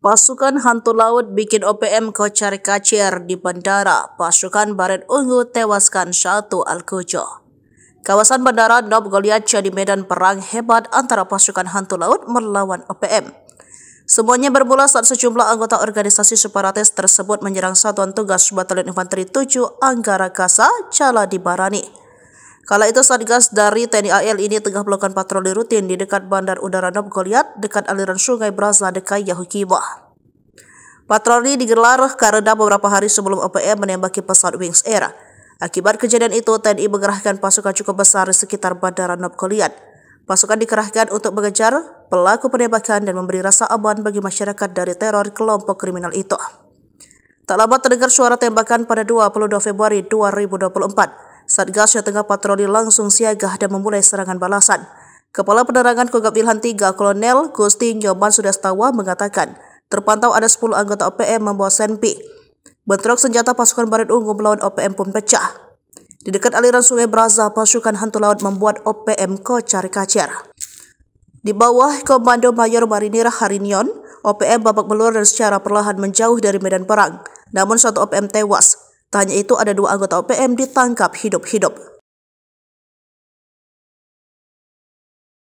Pasukan hantu laut bikin OPM kocar-kacir di bandara. Pasukan Baret Ungu tewaskan 1 Al-Qujo. Kawasan bandara Nob Goliat jadi medan perang hebat antara pasukan hantu laut melawan OPM. Semuanya bermula saat sejumlah anggota organisasi separatis tersebut menyerang Satuan Tugas Batalion Infanteri 7 Anggara Kasa, Cala di Barani. Kala itu Satgas dari TNI AL ini tengah melakukan patroli rutin di dekat Bandar Udara Nob Goliat dekat aliran Sungai Braza dekat Yahukimah. Patroli digelar karena beberapa hari sebelum OPM menembaki pesawat Wings Air. Akibat kejadian itu, TNI mengerahkan pasukan cukup besar di sekitar Bandara Nob Goliat. Pasukan dikerahkan untuk mengejar pelaku penembakan dan memberi rasa aman bagi masyarakat dari teror kelompok kriminal itu. Tak lama terdengar suara tembakan pada 22 Februari 2024. Satgas yang tengah patroli langsung siaga dan memulai serangan balasan. Kepala Penerangan Kogab Wilhan 3 Kolonel Gusti Nyoman Sudastawa mengatakan, terpantau ada 10 anggota OPM membawa senpi. Bentrok senjata pasukan Baret Ungu melawan OPM pun pecah. Di dekat aliran Sungai Braza, pasukan hantu laut membuat OPM kocar-kacir. Di bawah Komando Mayor Marinir Harinion, OPM babak belur dan secara perlahan menjauh dari medan perang. Namun 1 OPM tewas. Tak hanya itu, ada 2 anggota OPM ditangkap hidup-hidup.